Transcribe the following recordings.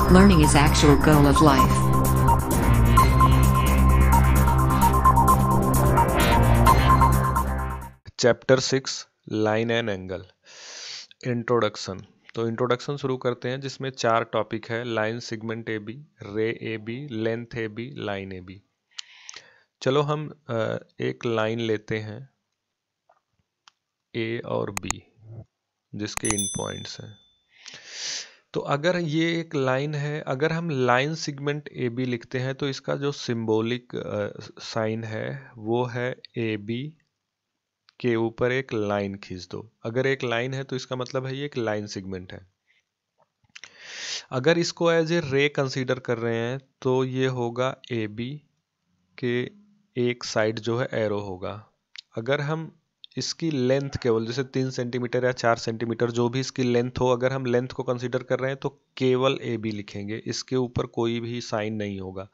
Learning is actual goal of life. Chapter 6 line and angle introduction. तो introduction शुरू करते हैं जिसमें 4 टॉपिक है। Line segment A B, ray A B, length A B, line A B. चलो हम एक लाइन लेते हैं ए और बी जिसके इन पॉइंट्स हैं। तो अगर ये एक लाइन है, अगर हम लाइन सेगमेंट ए बी लिखते हैं तो इसका जो सिंबॉलिक साइन है वो है ए बी के ऊपर एक लाइन खींच दो। अगर एक लाइन है तो इसका मतलब है ये एक लाइन सेगमेंट है। अगर इसको एज ए रे कंसीडर कर रहे हैं तो ये होगा ए बी के एक साइड जो है एरो होगा। अगर हम इसकी लेंथ केवल जैसे 3 सेंटीमीटर या 4 सेंटीमीटर जो भी इसकी लेंथ हो, अगर हम लेंथ को कंसीडर कर रहे हैं तो केवल ए बी लिखेंगे, इसके ऊपर कोई भी साइन नहीं होगा।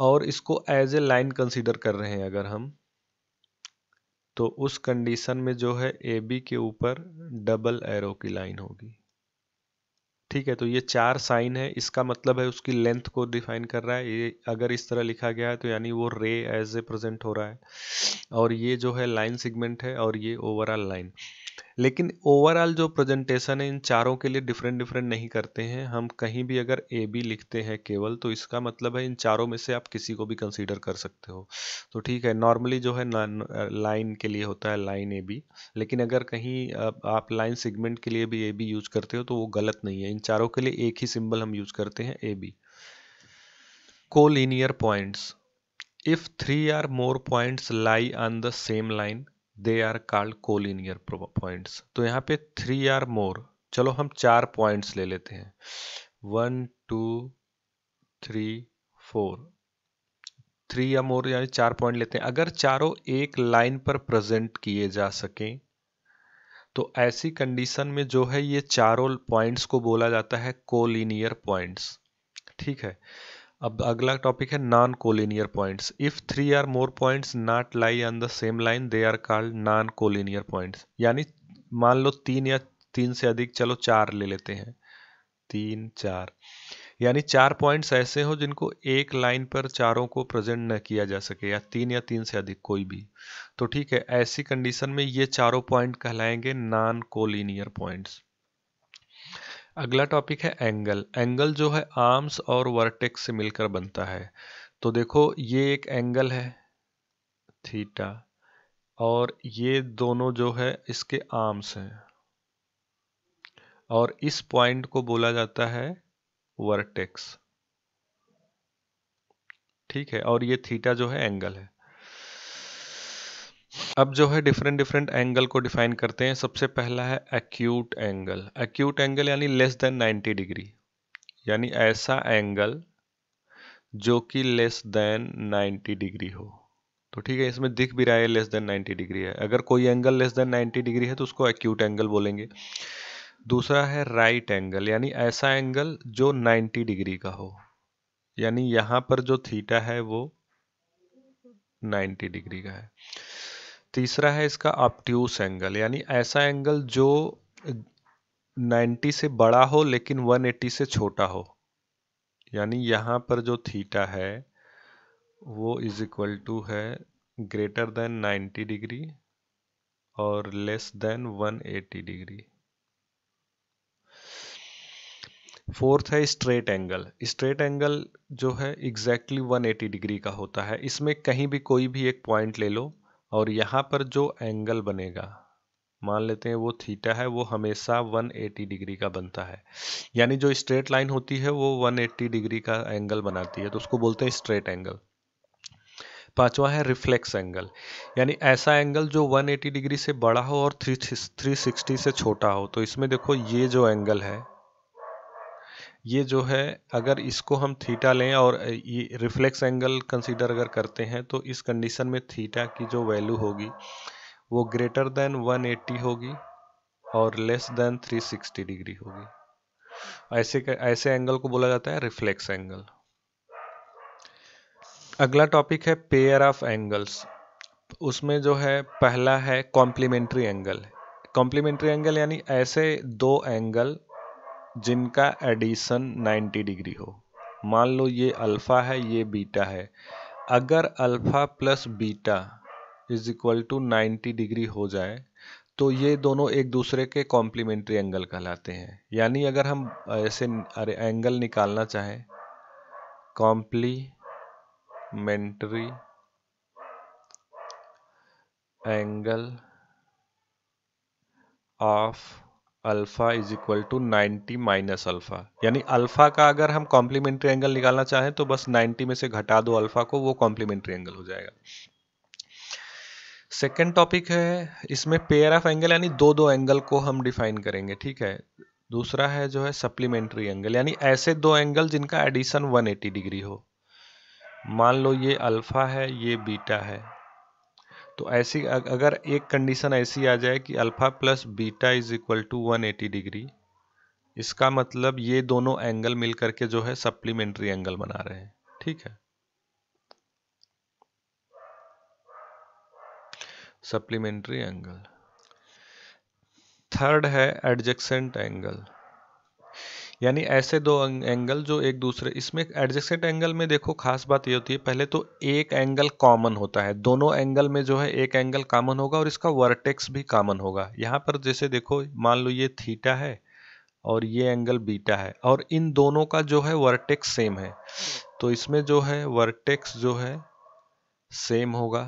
और इसको एज ए लाइन कंसीडर कर रहे हैं अगर हम, तो उस कंडीशन में जो है ए बी के ऊपर डबल एरो की लाइन होगी। ठीक है, तो ये 4 साइन है, इसका मतलब है उसकी लेंथ को डिफाइन कर रहा है। ये अगर इस तरह लिखा गया है तो यानी वो रे एज ए प्रेजेंट हो रहा है, और ये जो है लाइन सेगमेंट है और ये ओवरऑल लाइन। लेकिन ओवरऑल जो प्रेजेंटेशन है इन चारों के लिए डिफरेंट डिफरेंट नहीं करते हैं हम। कहीं भी अगर ए बी लिखते हैं केवल तो इसका मतलब है इन चारों में से आप किसी को भी कंसीडर कर सकते हो। तो ठीक है, नॉर्मली जो है लाइन के लिए होता है लाइन ए बी, लेकिन अगर कहीं आप लाइन सेगमेंट के लिए भी ए बी यूज करते हो तो वो गलत नहीं है। इन चारों के लिए एक ही सिंबल हम यूज करते हैं, A B. Collinear points, if 3 or more points lie on the same line they are called collinear points। तो यहाँ पे 3 or more, चलो हम 4 पॉइंट्स ले लेते हैं, 1 2 3 4। 3 या मोर यानी 4 पॉइंट लेते हैं। अगर चारों एक लाइन पर प्रेजेंट किए जा सकें तो ऐसी कंडीशन में जो है ये चारों पॉइंट्स को बोला जाता है कोलिनियर पॉइंट्स। ठीक है, अब अगला टॉपिक है non collinear points. If 3 or more points not lie on the same line they are called non collinear points. यानी मान लो 3 या 3 से अधिक, चलो 4 ले लेते हैं, 3 4, यानी 4 पॉइंट्स ऐसे हो जिनको एक लाइन पर चारों को प्रेजेंट न किया जा सके, या 3 या 3 से अधिक कोई भी। तो ठीक है, ऐसी कंडीशन में ये चारों पॉइंट कहलाएंगे नॉन कोलिनियर पॉइंट्स। अगला टॉपिक है एंगल। एंगल जो है आर्म्स और वर्टेक्स से मिलकर बनता है। तो देखो ये एक एंगल है थीटा, और ये दोनों जो है इसके आर्म्स हैं, और इस पॉइंट को बोला जाता है वर्टेक्स। ठीक है, और ये थीटा जो है एंगल है। अब जो है डिफरेंट डिफरेंट एंगल को डिफाइन करते हैं। सबसे पहला है एक्यूट एंगल। एक्यूट एंगल यानी लेस देन 90 डिग्री, यानी ऐसा एंगल जो कि लेस देन 90 डिग्री हो। तो ठीक है, इसमें दिख भी रहा है लेस देन 90 डिग्री है। अगर कोई एंगल लेस देन 90 डिग्री है तो उसको एक्यूट एंगल बोलेंगे। दूसरा है राइट एंगल, यानी ऐसा एंगल जो 90 डिग्री का हो, यानी यहाँ पर जो थीटा है वो 90 डिग्री का है। तीसरा है इसका ऑब्ट्यूस एंगल, यानी ऐसा एंगल जो 90 से बड़ा हो लेकिन 180 से छोटा हो, यानी यहाँ पर जो थीटा है वो इज इक्वल टू है ग्रेटर देन 90 डिग्री और लेस देन 180 डिग्री। फोर्थ है स्ट्रेट एंगल। स्ट्रेट एंगल जो है एग्जैक्टली 180 डिग्री का होता है। इसमें कहीं भी कोई भी एक पॉइंट ले लो और यहाँ पर जो एंगल बनेगा, मान लेते हैं वो थीटा है, वो हमेशा 180 डिग्री का बनता है। यानी जो स्ट्रेट लाइन होती है वो 180 डिग्री का एंगल बनाती है, तो उसको बोलते हैं स्ट्रेट एंगल। पांचवा है रिफ्लेक्स एंगल, यानी ऐसा एंगल जो 180 डिग्री से बड़ा हो और 360 से छोटा हो। तो इसमें देखो ये जो एंगल है, ये जो है अगर इसको हम थीटा लें और ये रिफ्लेक्स एंगल कंसीडर अगर करते हैं तो इस कंडीशन में थीटा की जो वैल्यू होगी वो ग्रेटर देन 180 होगी और लेस देन 360 डिग्री होगी। ऐसे एंगल को बोला जाता है रिफ्लेक्स एंगल। अगला टॉपिक है पेयर ऑफ एंगल्स। उसमें जो है पहला है कॉम्प्लीमेंट्री एंगल। कॉम्प्लीमेंट्री एंगल यानी ऐसे दो एंगल जिनका एडिशन 90 डिग्री हो। मान लो ये अल्फा है, ये बीटा है। अगर alpha plus beta is equal to 90 degree हो जाए तो ये दोनों एक दूसरे के कॉम्प्लीमेंट्री एंगल कहलाते हैं। यानी अगर हम ऐसे एंगल निकालना चाहें, complementary angle of alpha is equal to 90 minus alpha, यानी अल्फा का अगर हम कॉम्प्लीमेंट्री एंगल निकालना चाहें तो बस 90 में से घटा दो अल्फा को, वो कॉम्प्लीमेंट्री एंगल हो जाएगा। सेकेंड टॉपिक है, इसमें पेयर ऑफ एंगल यानी दो दो एंगल को हम डिफाइन करेंगे, ठीक है। दूसरा है जो है सप्लीमेंट्री एंगल, यानी ऐसे दो एंगल जिनका एडिशन 180 डिग्री हो। मान लो ये अल्फा है, ये बीटा है, तो ऐसी अगर एक कंडीशन ऐसी आ जाए कि alpha plus beta is equal to 180 degree, इसका मतलब ये दोनों एंगल मिल करके जो है सप्लीमेंट्री एंगल बना रहे हैं, ठीक है। Supplementary angle. थर्ड है एडजेसेंट एंगल, यानी ऐसे दो एंगल जो एक दूसरे, इसमें एडजेसेंट एंगल में देखो खास बात ये होती है, पहले तो एक एंगल कॉमन होता है, दोनों एंगल में जो है एक एंगल कॉमन होगा और इसका वर्टेक्स भी कॉमन होगा। यहाँ पर जैसे देखो, मान लो ये थीटा है और ये एंगल बीटा है और इन दोनों का जो है वर्टेक्स सेम है, तो इसमें जो है वर्टेक्स जो है सेम होगा,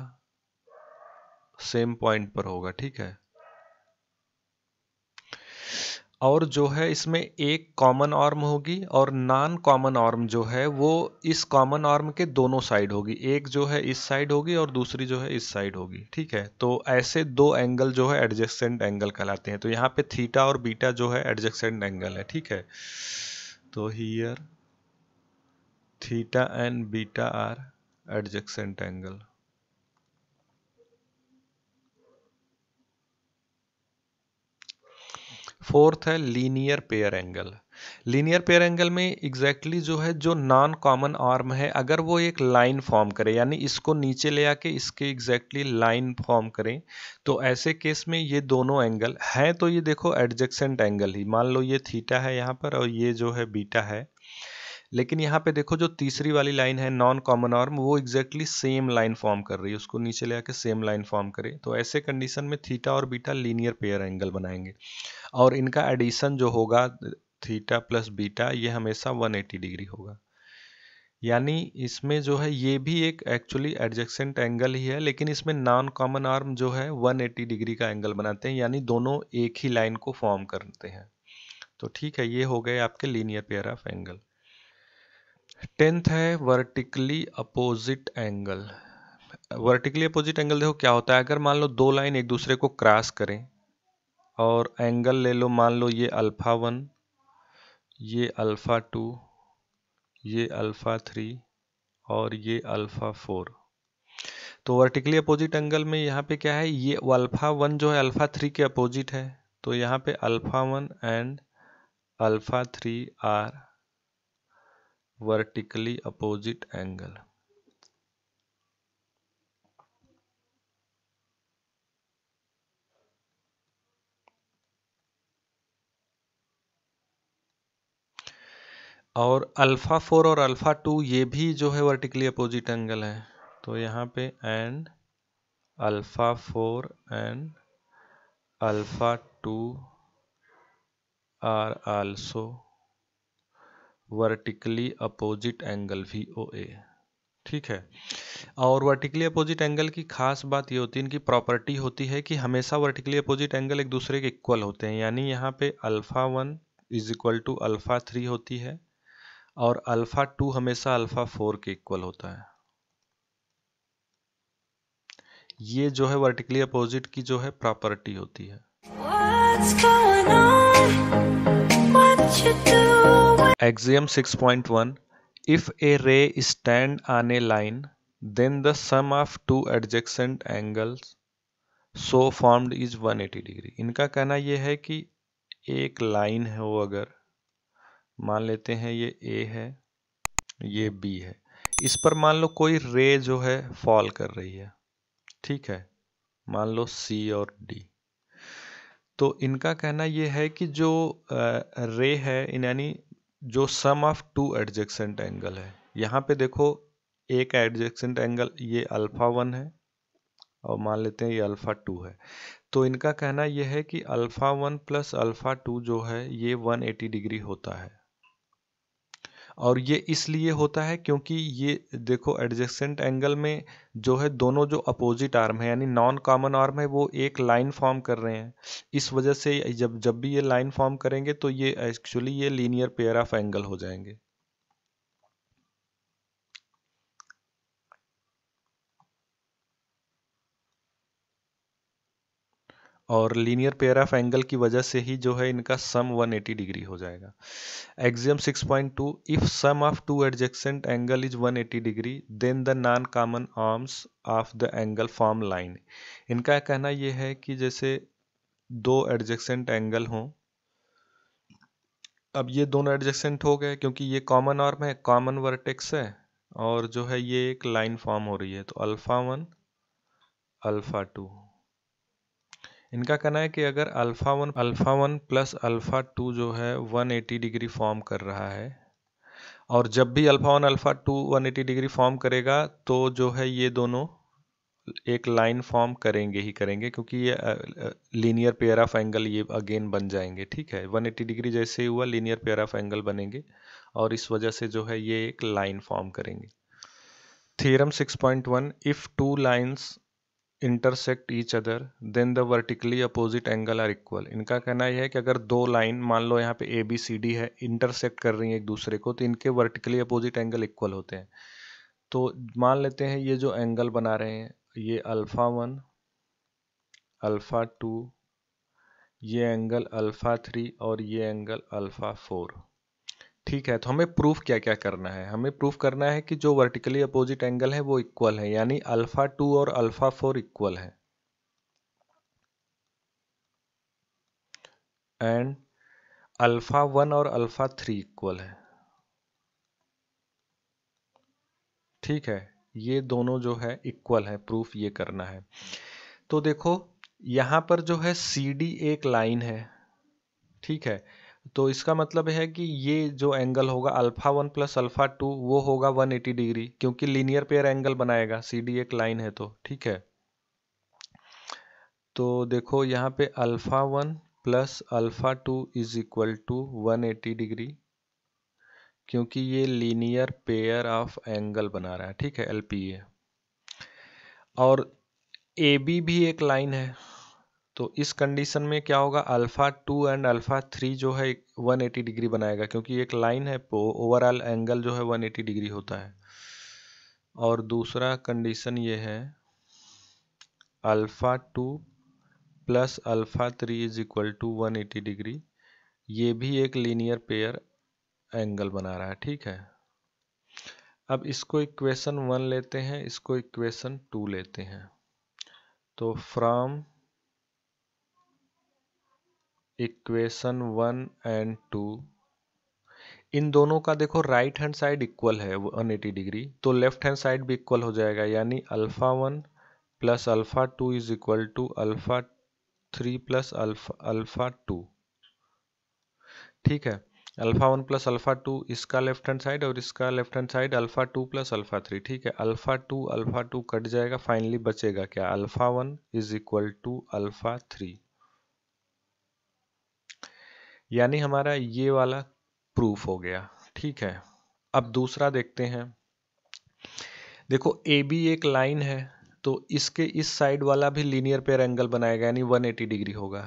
सेम पॉइंट पर होगा, ठीक है। और जो है इसमें एक कॉमन आर्म होगी और नॉन कॉमन आर्म जो है वो इस कॉमन आर्म के दोनों साइड होगी, एक जो है इस साइड होगी और दूसरी जो है इस साइड होगी, ठीक है। तो ऐसे दो एंगल जो है एडजेसेंट एंगल कहलाते हैं। तो यहाँ पे थीटा और बीटा जो है एडजेसेंट एंगल है, ठीक है। तो here theta and beta are adjacent angle. Fourth है linear pair angle. Linear pair angle में एग्जैक्टली जो है जो नॉन कॉमन आर्म है, अगर वो एक लाइन फॉर्म करे, यानी इसको नीचे ले आके इसके एग्जैक्टली लाइन फॉर्म करें, तो ऐसे केस में ये दोनों एंगल हैं तो ये देखो एडजेसेंट एंगल ही। मान लो ये थीटा है यहाँ पर और ये जो है बीटा है, लेकिन यहाँ पे देखो जो तीसरी वाली लाइन है नॉन कॉमन आर्म, वो एग्जैक्टली सेम लाइन फॉर्म कर रही है, उसको नीचे ले आके सेम लाइन फॉर्म करे, तो ऐसे कंडीशन में थीटा और बीटा लीनियर पेयर एंगल बनाएंगे और इनका एडिशन जो होगा थीटा प्लस बीटा, ये हमेशा 180 डिग्री होगा। यानी इसमें जो है ये भी एक एक्चुअली एडजेसेंट एंगल ही है, लेकिन इसमें नॉन कॉमन आर्म जो है 180 डिग्री का एंगल बनाते हैं, यानी दोनों एक ही लाइन को फॉर्म करते हैं। तो ठीक है, ये हो गए आपके linear pair of angle. 10th है vertically opposite angle. Vertically opposite angle देखो क्या होता है, अगर मान लो दो लाइन एक दूसरे को क्रॉस करें और एंगल ले लो, मान लो ये अल्फा 1, ये अल्फा 2, ये अल्फा 3 और ये अल्फा 4, तो वर्टिकली अपोजिट एंगल में यहाँ पे क्या है, ये अल्फा 1 जो है अल्फा 3 के अपोजिट है, तो यहाँ पे alpha 1 and alpha 3 are vertically opposite angle. और अल्फा 4 और अल्फा 2 ये भी जो है वर्टिकली अपोजिट एंगल है, तो यहाँ पे and alpha 4 and alpha 2 are also vertically opposite angle VOA, ठीक है। और वर्टिकली अपोजिट एंगल की खास बात ये होती है, इनकी प्रॉपर्टी होती है कि हमेशा वर्टिकली अपोजिट एंगल एक दूसरे के इक्वल होते हैं, यानी यहाँ पे alpha 1 is equal to alpha 3 होती है और अल्फा 2 हमेशा अल्फा 4 के इक्वल होता है। ये जो है वर्टिकली अपोजिट की जो है प्रॉपर्टी होती है। Axiom 6.1, if a ray stand on a line, then the sum of two adjacent angles so formed is 180 degree. इनका कहना यह है कि एक लाइन है वो, अगर मान लेते हैं ये A है, ये B है, इस पर मान लो कोई रे जो है फॉल कर रही है, ठीक है, मान लो C और D, तो इनका कहना ये है कि जो रे है यानी जो सम ऑफ टू एडजेसेंट एंगल है, यहाँ पे देखो एक एडजेसेंट एंगल ये अल्फा 1 है और मान लेते हैं ये अल्फा 2 है। तो इनका कहना यह है कि अल्फा 1 प्लस अल्फा 2 जो है ये 180 डिग्री होता है। और ये इसलिए होता है क्योंकि ये देखो एडजेसेंट एंगल में जो है दोनों जो अपोजिट आर्म है यानी नॉन कॉमन आर्म है वो एक लाइन फॉर्म कर रहे हैं। इस वजह से जब जब भी ये लाइन फॉर्म करेंगे तो ये एक्चुअली ये लीनियर पेयर ऑफ एंगल हो जाएंगे। और लीनियर पेयर ऑफ एंगल की वजह से ही जो है इनका सम 180 डिग्री हो जाएगा। Axiom 6.2 if sum of two adjacent angle is 180 degree then the non common arms of the angle form line। इनका कहना यह है कि जैसे दो adjacent एंगल हों, अब ये दोनों adjacent हो गए क्योंकि ये कॉमन आर्म है, कॉमन वर्टेक्स है और जो है ये एक लाइन फॉर्म हो रही है, तो अल्फा 1 अल्फा 2। इनका कहना है कि अगर अल्फा 1 प्लस अल्फा 2 जो है 180 डिग्री फॉर्म कर रहा है और जब भी अल्फा 1 अल्फा 2 180 डिग्री फॉर्म करेगा तो जो है ये दोनों एक लाइन फॉर्म करेंगे ही करेंगे क्योंकि ये लीनियर पेयर ऑफ एंगल ये अगेन बन जाएंगे। ठीक है, 180 डिग्री जैसे ही हुआ लीनियर पेयर ऑफ एंगल बनेंगे और इस वजह से जो है ये एक लाइन फॉर्म करेंगे। Theorem 6.1 if two lines intersect each other then the vertically opposite angle are equal. इनका कहना यह है कि अगर दो लाइन मान लो यहाँ पे ए बी सी डी है, इंटरसेक्ट कर रही हैं एक दूसरे को, तो इनके वर्टिकली अपोजिट एंगल इक्वल होते हैं। तो मान लेते हैं ये जो एंगल बना रहे हैं ये अल्फा 1 अल्फा 2, ये एंगल अल्फा 3 और ये एंगल अल्फा 4। ठीक है, तो हमें प्रूफ क्या क्या करना है? हमें प्रूफ करना है कि जो वर्टिकली अपोजिट एंगल है वो इक्वल है, यानी अल्फा 2 और अल्फा 4 इक्वल है एंड अल्फा 1 और अल्फा 3 इक्वल है। ठीक है, ये दोनों जो है इक्वल है, प्रूफ ये करना है। तो देखो यहाँ पर जो है सी डी एक लाइन है। ठीक है, तो इसका मतलब है कि ये जो एंगल होगा अल्फा 1 प्लस अल्फा 2 वो होगा 180 डिग्री क्योंकि लीनियर पेयर एंगल बनाएगा, सी डी एक लाइन है तो। ठीक है, तो देखो यहाँ पे alpha 1 plus alpha 2 is equal to 180 degree क्योंकि ये लीनियर पेयर ऑफ एंगल बना रहा है। ठीक है, एलपीए। और ए बी भी एक लाइन है, तो इस कंडीशन में क्या होगा, अल्फा 2 एंड अल्फा 3 जो है 180 डिग्री बनाएगा क्योंकि एक लाइन है, ओवरऑल एंगल जो है 180 डिग्री होता है। और दूसरा कंडीशन ये है alpha 2 plus alpha 3 is equal to 180 degree, ये भी एक लीनियर पेयर एंगल बना रहा है। ठीक है, अब इसको इक्वेशन 1 लेते हैं, इसको इक्वेशन 2 लेते हैं। तो फ्रॉम इक्वेशन 1 एंड 2 इन दोनों का देखो राइट हैंड साइड इक्वल है 180 डिग्री, तो लेफ्ट हैंड साइड भी इक्वल हो जाएगा, यानी alpha 1 plus alpha 2 is equal to alpha 3 plus alpha 2। ठीक है, अल्फा 1 प्लस अल्फा 2 इसका लेफ्ट हैंड साइड और इसका left hand side alpha 2 plus alpha 3। ठीक है, अल्फा 2 कट जाएगा, फाइनली बचेगा क्या, alpha 1 is equal to alpha 3। यानी हमारा ये वाला प्रूफ हो गया। ठीक है, अब दूसरा देखते हैं। देखो ए बी एक लाइन है, तो इसके इस साइड वाला भी लीनियर पेयर एंगल बनाएगा यानी 180 डिग्री होगा।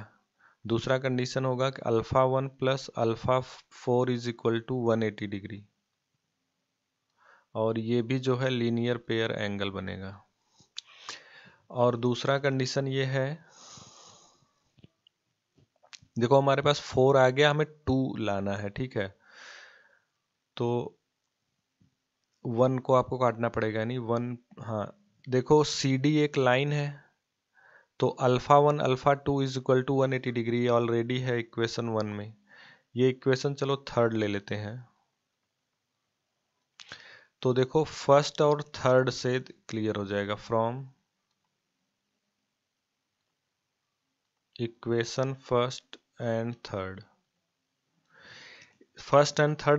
दूसरा कंडीशन होगा कि alpha 1 plus alpha 4 is equal to 180 degree, और ये भी जो है लीनियर पेयर एंगल बनेगा। और दूसरा कंडीशन ये है, देखो हमारे पास 4 आ गया, हमें 2 लाना है। ठीक है, तो 1 को आपको काटना पड़ेगा, यानी 1। हाँ, देखो सी डी एक लाइन है, तो alpha 1 alpha 2 is equal to 180 degree already है इक्वेशन 1 में। ये इक्वेशन चलो थर्ड ले लेते हैं। तो देखो फर्स्ट और थर्ड से क्लियर हो जाएगा। From equation first and third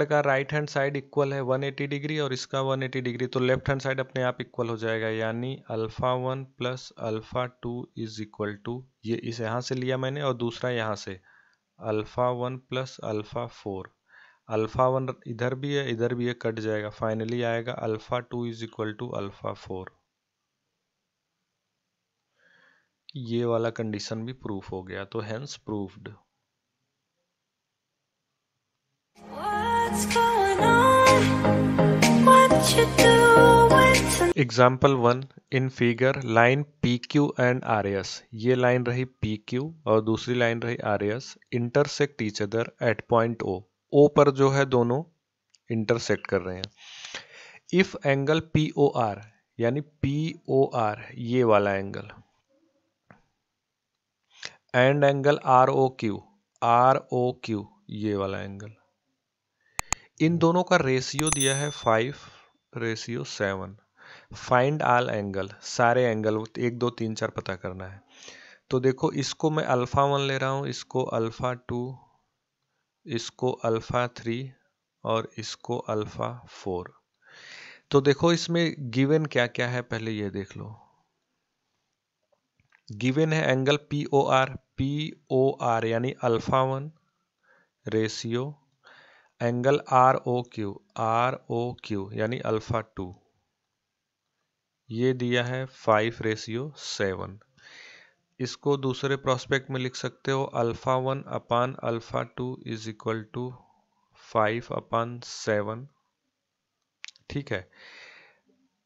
का राइट हैंड साइड इक्वल है 180 डिग्री और इसका 180 डिग्री, तो लेफ्ट हैंड साइड अपने आप इक्वल हो जाएगा, यानी alpha 1 plus alpha 2 is equal to, ये इस यहाँ से लिया मैंने और दूसरा यहाँ से, अल्फा 1 प्लस अल्फा 4। अल्फा 1 इधर भी है इधर भी है, कट जाएगा, फाइनली आएगा alpha 2 is equal to alpha 4। ये वाला कंडीशन भी प्रूफ हो गया, तो hence proved. Example 1, in figure line P Q and R S, ये लाइन रही पी क्यू और दूसरी लाइन रही R S, intersect each other at point O. O पर जो है दोनों इंटरसेक्ट कर रहे हैं। If angle P O R, यानी पी ओ आर ये वाला angle, and angle R O Q ये वाला एंगल, इन दोनों का रेशियो दिया है 5:7। फाइंड ऑल एंगल, सारे एंगल 1 2 3 4 पता करना है। तो देखो इसको मैं अल्फा 1 ले रहा हूं, इसको अल्फा 2, इसको अल्फा 3 और इसको अल्फा 4। तो देखो इसमें गिवन क्या क्या है, पहले ये देख लो। गिवन है एंगल पी ओ आर यानी alpha 1 ratio angle R O Q यानी अल्फा 2, ये दिया है 5:7। इसको दूसरे प्रोस्पेक्ट में लिख सकते हो, alpha 1 upon alpha 2 is equal to 5/7। ठीक है,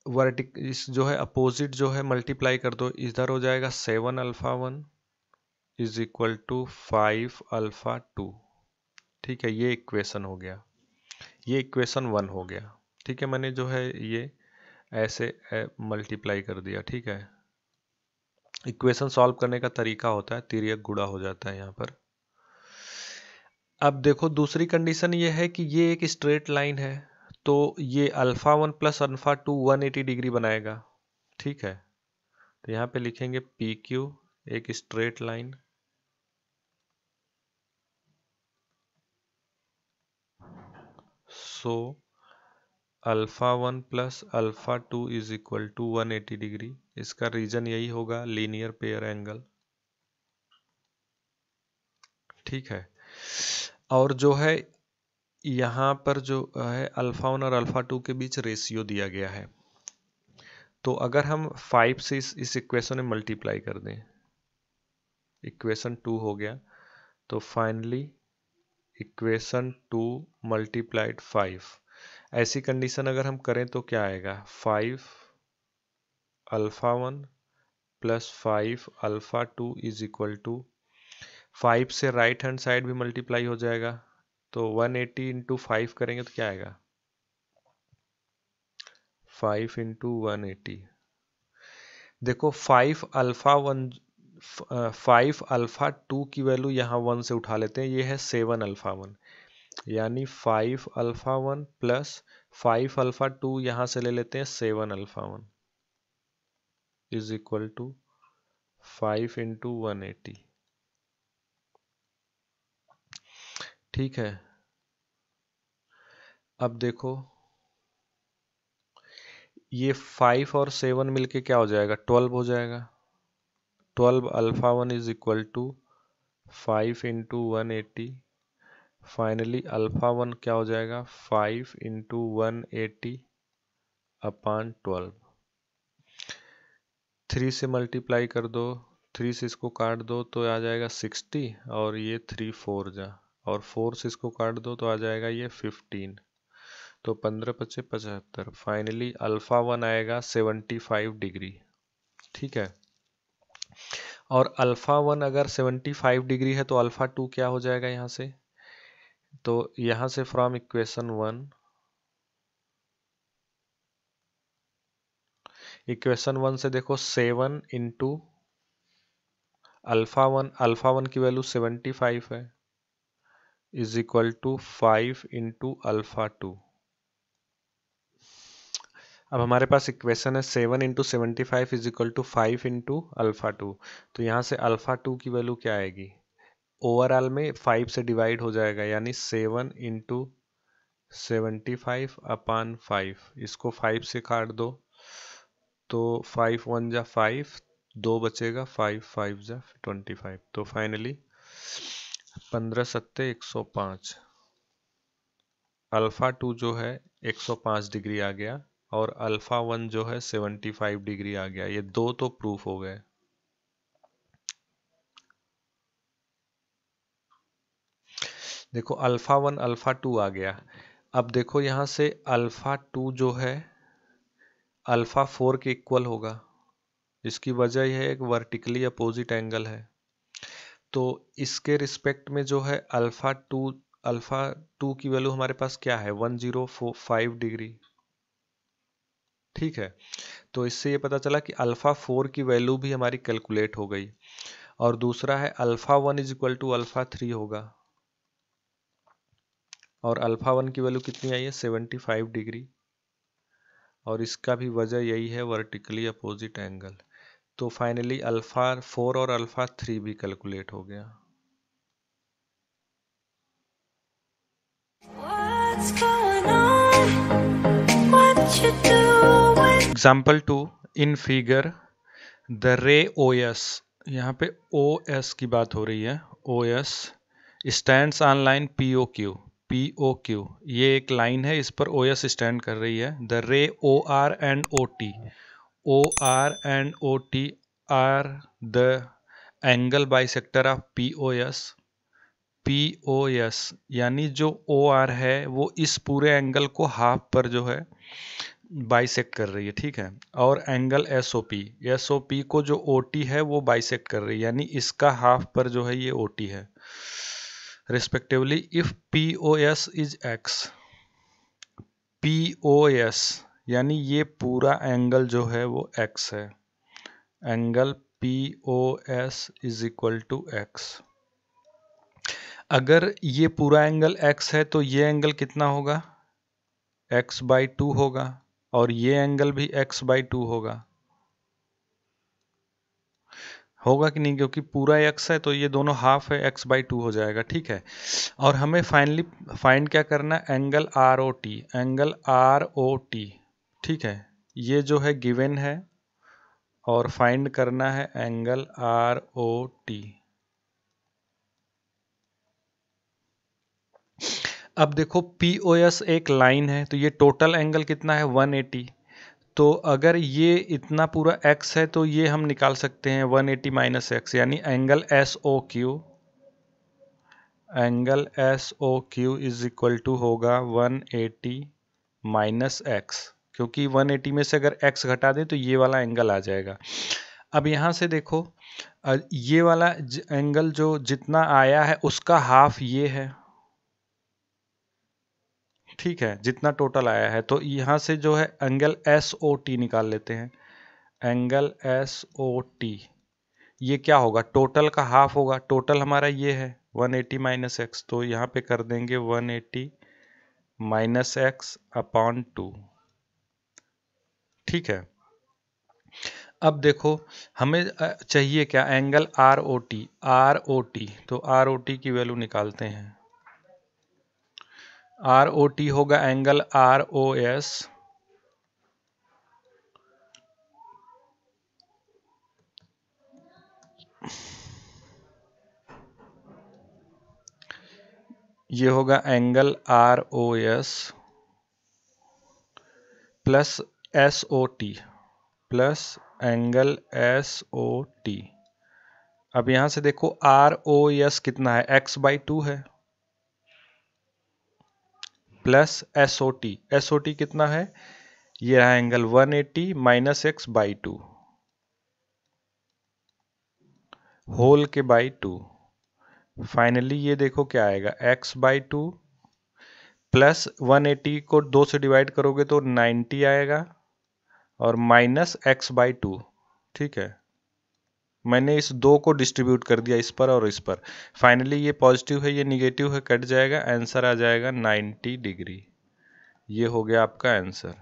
वर्टिक इस जो है अपोजिट जो है मल्टीप्लाई कर दो, इधर हो जाएगा 7 alpha 1 is equal to 5 alpha 2। ठीक है, ये इक्वेशन हो गया, ये इक्वेशन 1 हो गया। ठीक है, मैंने जो है ये ऐसे मल्टीप्लाई कर दिया। ठीक है, इक्वेशन सॉल्व करने का तरीका होता है, तिर्यक गुणा हो जाता है यहाँ पर। अब देखो दूसरी कंडीशन ये है कि ये एक स्ट्रेट लाइन है, तो ये अल्फा 1 प्लस अल्फा 2 180 डिग्री बनाएगा। ठीक है, तो यहाँ पे लिखेंगे पी क्यू एक straight line, so alpha 1 plus alpha 2 is equal to 180 degree. इसका रीजन यही होगा, लीनियर पेयर एंगल। ठीक है, और जो है यहाँ पर जो है अल्फा 1 और अल्फा 2 के बीच रेशियो दिया गया है, तो अगर हम 5 से इस इक्वेशन में मल्टीप्लाई कर दें, इक्वेशन 2 हो गया, तो फाइनली इक्वेशन 2 मल्टीप्लाइड 5। ऐसी कंडीशन अगर हम करें तो क्या आएगा, 5 alpha 1 plus 5 alpha 2 is equal to, 5 से राइट हैंड साइड भी मल्टीप्लाई हो जाएगा, तो 180 इंटू 5 करेंगे तो क्या आएगा, 5 इंटू 180। देखो 5 अल्फा 2 की वैल्यू यहाँ 1 से उठा लेते हैं, ये है 7 अल्फा 1, यानी 5 अल्फा 1 प्लस 5 अल्फा 2 यहाँ से ले लेते हैं 7 alpha 1 is equal to 5 into 180। ठीक है, अब देखो ये 5 और 7 मिलके क्या हो जाएगा, 12 हो जाएगा। 12 alpha 1 is equal to 5 into 180। Finally alpha 1 क्या हो जाएगा, 5 इंटू 180 अपान 12। 3 से मल्टीप्लाई कर दो, 3 से इसको काट दो तो आ जाएगा 60, और ये 3 4 जा, और 4 से इसको काट दो तो आ जाएगा ये 15, तो 15 पचे 75। फाइनली अल्फा 1 आएगा 75 डिग्री। ठीक है, और अल्फा 1 अगर 75 डिग्री है तो अल्फा 2 क्या हो जाएगा यहाँ से, तो यहाँ से फ्रॉम इक्वेशन 1 से देखो 7 इंटू अल्फा 1 की वैल्यू 75 है, is equal to 5 into alpha 2। अब हमारे पास इक्वेशन है 7 into 75 is equal to 5 into alpha 2। तो यहाँ से अल्फा 2 की वैल्यू क्या आएगी, ओवरऑल में 5 से डिवाइड हो जाएगा, यानी 7 इंटू 75 अपान 5। इसको 5 से काट दो तो 5 1 जा 5, 2 बचेगा, 5 5 जा 25। तो फाइनली 15 सत्ते 105, अल्फा 2 जो है 105 डिग्री आ गया और अल्फा 1 जो है 75 डिग्री आ गया। ये दो तो प्रूफ हो गए। देखो अल्फा 1 अल्फा 2 आ गया। अब देखो यहाँ से अल्फा 2 जो है अल्फा 4 के इक्वल होगा। इसकी वजह यह है एक वर्टिकली अपोजिट एंगल है। तो इसके रिस्पेक्ट में जो है अल्फा 2 की वैल्यू हमारे पास क्या है, 105 डिग्री। ठीक है, तो इससे ये पता चला कि अल्फा 4 की वैल्यू भी हमारी कैलकुलेट हो गई। और दूसरा है alpha 1 is equal to alpha 3 होगा, और अल्फा 1 की वैल्यू कितनी आई है, 75 डिग्री। और इसका भी वजह यही है वर्टिकली अपोजिट एंगल। तो फाइनली अल्फा 4 और अल्फा 3 भी कैलकुलेट हो गया। एग्जाम्पल 2, इन फिगर द रे OS, यहाँ पे OS की बात हो रही है, OS stands on line POQ, ये एक लाइन है, इस पर OS स्टैंड कर रही है। The ray OR and OT are the angle bisector of POS, यानी जो OR है वो इस पूरे एंगल को हाफ पर जो है बाइसेक्ट कर रही है। ठीक है, और एंगल SOP को जो OT है वो बाइसेक्ट कर रही है, यानी इसका हाफ पर जो है ये OT है respectively. If POS is X, POS यानी ये पूरा एंगल जो है वो X है, angle POS is equal to X। अगर ये पूरा एंगल X है तो ये एंगल कितना होगा, X/2 होगा, और ये एंगल भी X/2 होगा कि नहीं, क्योंकि पूरा X है तो ये दोनों हाफ है, X/2 हो जाएगा। ठीक है, और हमें फाइनली फाइंड क्या करना है, एंगल ROT। ठीक है, ये जो है गिवन है, और फाइंड करना है एंगल ROT। अब देखो POS एक लाइन है, तो ये टोटल एंगल कितना है, 180। तो अगर ये इतना पूरा x है तो ये हम निकाल सकते हैं 180 माइनस एक्स, यानी angle SOQ is equal to होगा 180 माइनस एक्स, क्योंकि 180 में से अगर x घटा दें तो ये वाला एंगल आ जाएगा। अब यहाँ से देखो ये वाला एंगल जो जितना आया है उसका हाफ ये है। ठीक है, जितना टोटल आया है, तो यहाँ से जो है एंगल SOT निकाल लेते हैं। एंगल SOT ये क्या होगा, टोटल का हाफ होगा। टोटल हमारा ये है 180 माइनस एक्स, तो यहाँ पे कर देंगे 180 माइनस एक्स अपॉन 2। ठीक है, अब देखो हमें चाहिए क्या, एंगल ROT। तो ROT की वैल्यू निकालते हैं। ROT होगा एंगल ROS ये होगा angle ROS plus SOT plus angle SOT। अब यहां से देखो ROS कितना है, X/2 है, प्लस SOT कितना है, ये रहा एंगल 180 माइनस X/2 होल के बाई 2। फाइनली ये देखो क्या आएगा, X/2 प्लस 180 को 2 से डिवाइड करोगे तो 90 आएगा, और माइनस X/2। ठीक है, मैंने इस 2 को डिस्ट्रीब्यूट कर दिया इस पर और इस पर। फाइनली ये पॉजिटिव है, ये निगेटिव है, कट जाएगा, आंसर आ जाएगा 90 डिग्री। ये हो गया आपका answer.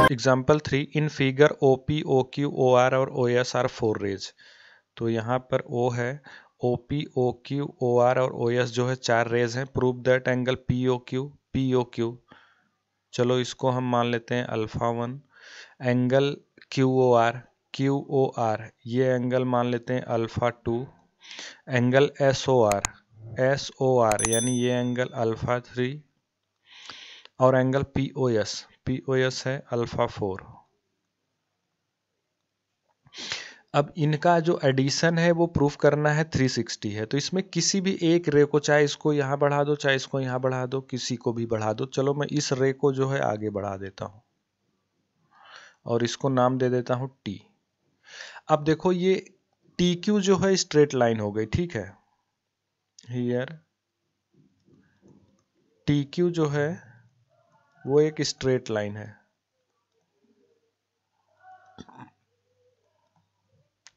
Example 3, in figure OP, OQ, OR और OS आर 4 रेज। तो यहाँ पर O है, OP, OQ, OR और OS जो है 4 रेज हैं। Prove that angle POQ। चलो इसको हम मान लेते हैं अल्फा 1। एंगल QOR ये एंगल मान लेते हैं अल्फा 2। एंगल SOR यानी ये एंगल अल्फा 3 और एंगल POS है अल्फा 4। अब इनका जो एडिशन है वो प्रूफ करना है 360 है। तो इसमें किसी भी एक रे को, चाहे इसको यहाँ बढ़ा दो चाहे इसको यहाँ बढ़ा दो, किसी को भी बढ़ा दो। चलो मैं इस रे को जो है आगे बढ़ा देता हूँ और इसको नाम दे देता हूँ T। अब देखो ये TQ जो है स्ट्रेट लाइन हो गई, ठीक है। हियर TQ जो है वो एक स्ट्रेट लाइन है।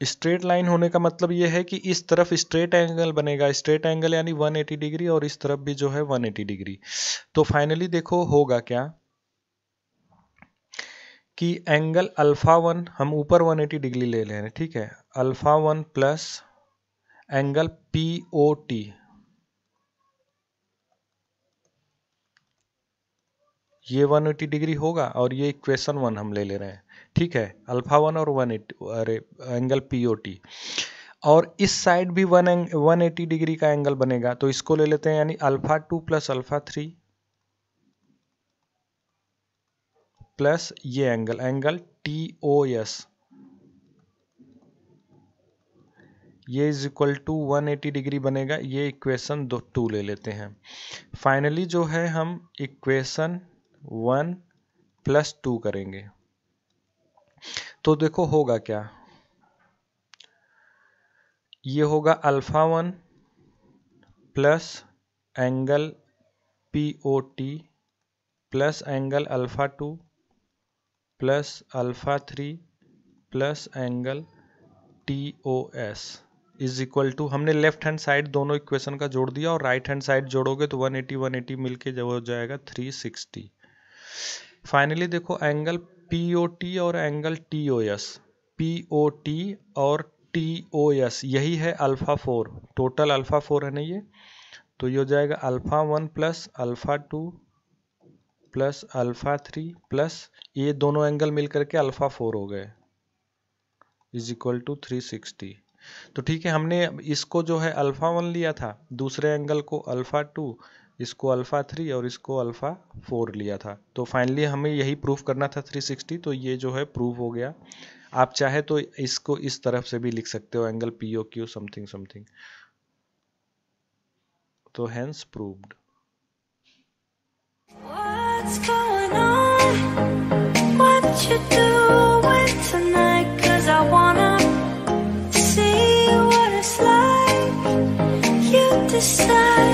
स्ट्रेट लाइन होने का मतलब ये है कि इस तरफ स्ट्रेट एंगल बनेगा, स्ट्रेट एंगल यानी 180 डिग्री, और इस तरफ भी जो है 180 डिग्री। तो फाइनली देखो होगा क्या कि एंगल अल्फा 1 हम ऊपर 180 डिग्री ले रहे हैं, ठीक है। अल्फा 1 प्लस एंगल POT ये 180 डिग्री होगा, और ये इक्वेशन 1 हम ले रहे हैं, ठीक है। अल्फा 1 और 180 एंगल POT, और इस साइड भी 180 डिग्री का एंगल बनेगा। तो इसको ले लेते हैं, यानी अल्फा 2 प्लस अल्फा 3 प्लस ये एंगल TOS ये इज इक्वल टू 180 डिग्री बनेगा। ये इक्वेशन 2 ले लेते हैं। फाइनली जो है हम इक्वेशन 1 प्लस 2 करेंगे। तो देखो होगा क्या, ये होगा alpha 1 plus angle POT plus angle alpha 2 plus alpha 3 plus angle TOS is equal to, हमने लेफ्ट हैंड साइड दोनों इक्वेशन का जोड़ दिया और राइट हैंड साइड जोड़ोगे तो 180 मिलके जो हो जाएगा 360। फाइनली देखो एंगल POT और एंगल POT और TOS यही है अल्फा 4, टोटल अल्फा 4 है ना ये। तो ये हो जाएगा alpha 1 plus alpha 2 plus alpha 3 plus ये दोनों एंगल मिल करके अल्फा 4 हो गए, इज इक्वल टू 360। तो ठीक है, हमने इसको जो है अल्फा 1 लिया था, दूसरे एंगल को अल्फा 2, इसको अल्फा 3 और इसको अल्फा 4 लिया था। तो फाइनली हमें यही प्रूफ करना था 360। तो ये जो है प्रूफ हो गया। आप चाहे तो इसको इस तरफ से भी लिख सकते हो, एंगल POQ समथिंग। तो hence proved. What's going on? What you doing tonight? 'Cause I wanna see what it's like. You decide.